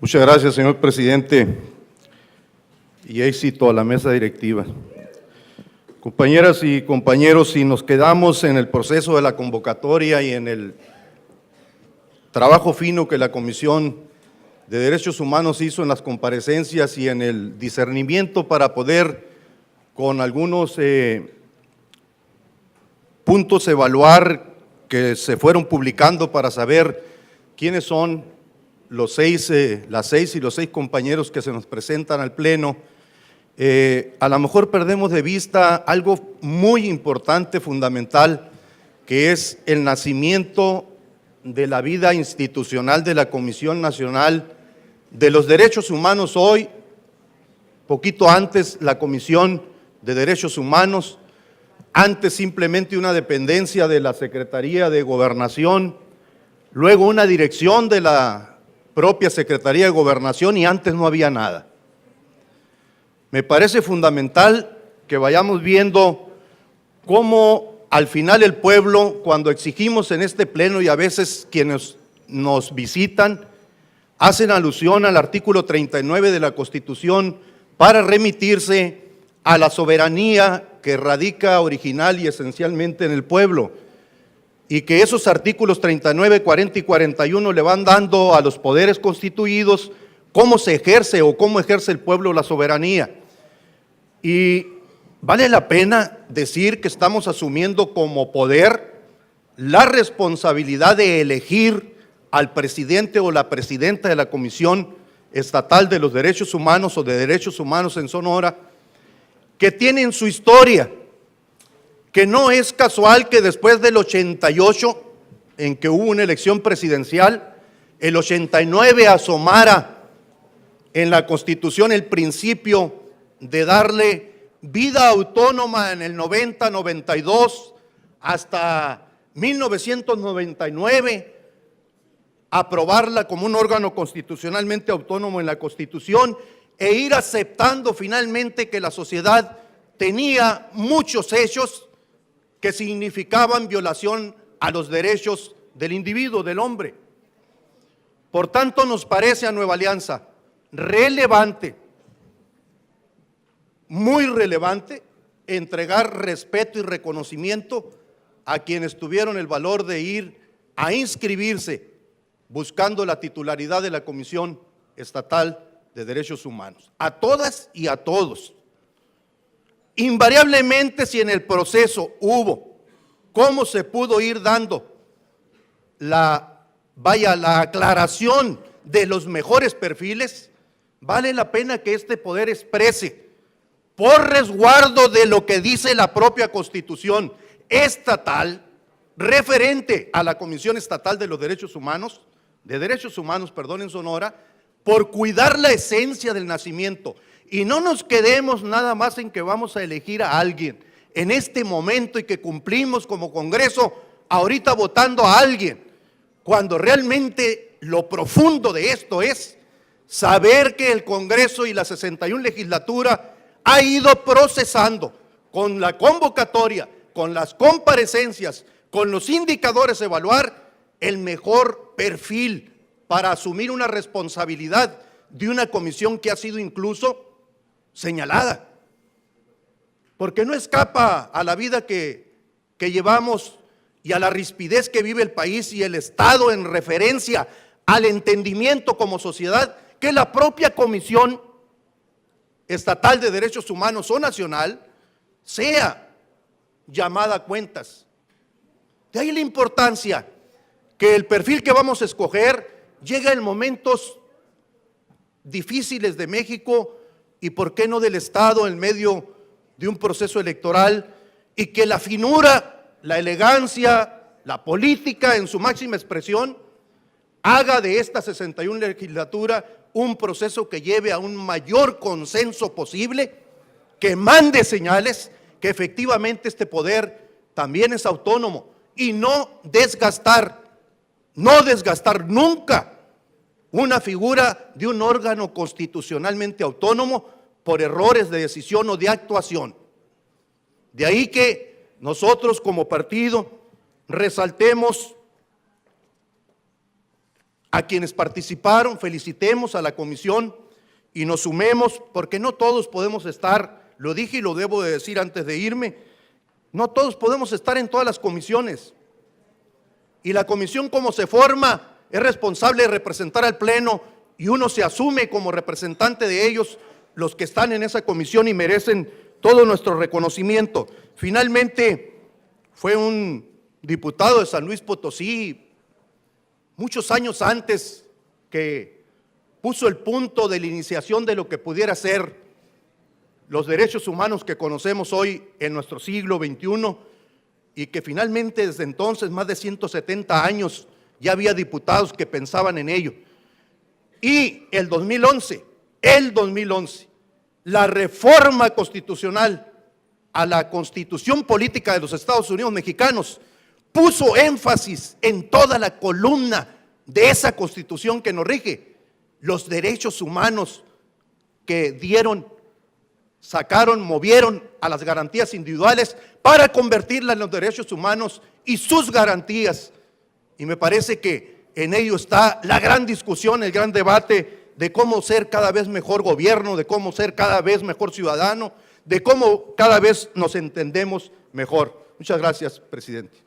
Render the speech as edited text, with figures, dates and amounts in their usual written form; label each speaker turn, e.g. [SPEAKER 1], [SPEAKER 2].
[SPEAKER 1] Muchas gracias, señor presidente, y éxito a la mesa directiva. Compañeras y compañeros, si nos quedamos en el proceso de la convocatoria y en el trabajo fino que la Comisión de Derechos Humanos hizo en las comparecencias y en el discernimiento para poder, con algunos puntos, evaluar que se fueron publicando para saber quiénes son las seis y los seis compañeros que se nos presentan al Pleno, a lo mejor perdemos de vista algo muy importante, fundamental, que es el nacimiento de la vida institucional de la Comisión Nacional de los Derechos Humanos. Hoy, poquito antes, la Comisión de Derechos Humanos, antes simplemente una dependencia de la Secretaría de Gobernación, luego una dirección de la propia Secretaría de Gobernación y antes no había nada. Me parece fundamental que vayamos viendo cómo al final el pueblo, cuando exigimos en este pleno y a veces quienes nos visitan, hacen alusión al artículo 39 de la Constitución para remitirse a la soberanía que radica original y esencialmente en el pueblo, y que esos artículos 39, 40 y 41 le van dando a los poderes constituidos cómo se ejerce o cómo ejerce el pueblo la soberanía. Y vale la pena decir que estamos asumiendo como poder la responsabilidad de elegir al presidente o la presidenta de la Comisión Estatal de los Derechos Humanos o de Derechos Humanos en Sonora, que tienen su historia, que no es casual que después del 88, en que hubo una elección presidencial, el 89 asomara en la Constitución el principio de darle vida autónoma en el 90, 92, hasta 1999, aprobarla como un órgano constitucionalmente autónomo en la Constitución e ir aceptando finalmente que la sociedad tenía muchos hechos que significaban violación a los derechos del individuo, del hombre. Por tanto, nos parece a Nueva Alianza relevante, muy relevante, entregar respeto y reconocimiento a quienes tuvieron el valor de ir a inscribirse buscando la titularidad de la Comisión Estatal de Derechos Humanos. A todas y a todos. Invariablemente, si en el proceso hubo, cómo se pudo ir dando la aclaración de los mejores perfiles, vale la pena que este poder exprese, por resguardo de lo que dice la propia Constitución estatal, referente a la Comisión Estatal de los Derechos Humanos, en Sonora, por cuidar la esencia del nacimiento. Y no nos quedemos nada más en que vamos a elegir a alguien en este momento y que cumplimos como Congreso ahorita votando a alguien, cuando realmente lo profundo de esto es saber que el Congreso y la 61 legislatura ha ido procesando con la convocatoria, con las comparecencias, con los indicadores, evaluar el mejor perfil para asumir una responsabilidad de una comisión que ha sido incluso señalada, porque no escapa a la vida que llevamos y a la rispidez que vive el país y el Estado en referencia al entendimiento como sociedad, que la propia Comisión Estatal de Derechos Humanos o nacional sea llamada a cuentas. De ahí la importancia que el perfil que vamos a escoger llega en momentos difíciles de México y por qué no del Estado en medio de un proceso electoral, y que la finura, la elegancia, la política en su máxima expresión haga de esta 61 legislatura un proceso que lleve a un mayor consenso posible, que mande señales que efectivamente este poder también es autónomo, y no desgastar nunca una figura de un órgano constitucionalmente autónomo por errores de decisión o de actuación. De ahí que nosotros como partido resaltemos A quienes participaron, felicitemos a la comisión y nos sumemos, porque no todos podemos estar, lo dije y lo debo de decir antes de irme, no todos podemos estar en todas las comisiones. Y la comisión, como se forma, es responsable de representar al Pleno y uno se asume como representante de ellos, los que están en esa comisión, y merecen todo nuestro reconocimiento. Finalmente, fue un diputado de San Luis Potosí, muchos años antes, que puso el punto de la iniciación de lo que pudiera ser los derechos humanos que conocemos hoy en nuestro siglo XXI, y que finalmente desde entonces, más de 170 años, ya había diputados que pensaban en ello. Y el 2011, la reforma constitucional a la Constitución Política de los Estados Unidos Mexicanos puso énfasis en toda la columna de esa Constitución que nos rige, los derechos humanos que dieron, sacaron, movieron a las garantías individuales para convertirlas en los derechos humanos y sus garantías. Y me parece que en ello está la gran discusión, el gran debate de cómo ser cada vez mejor gobierno, de cómo ser cada vez mejor ciudadano, de cómo cada vez nos entendemos mejor. Muchas gracias, presidente.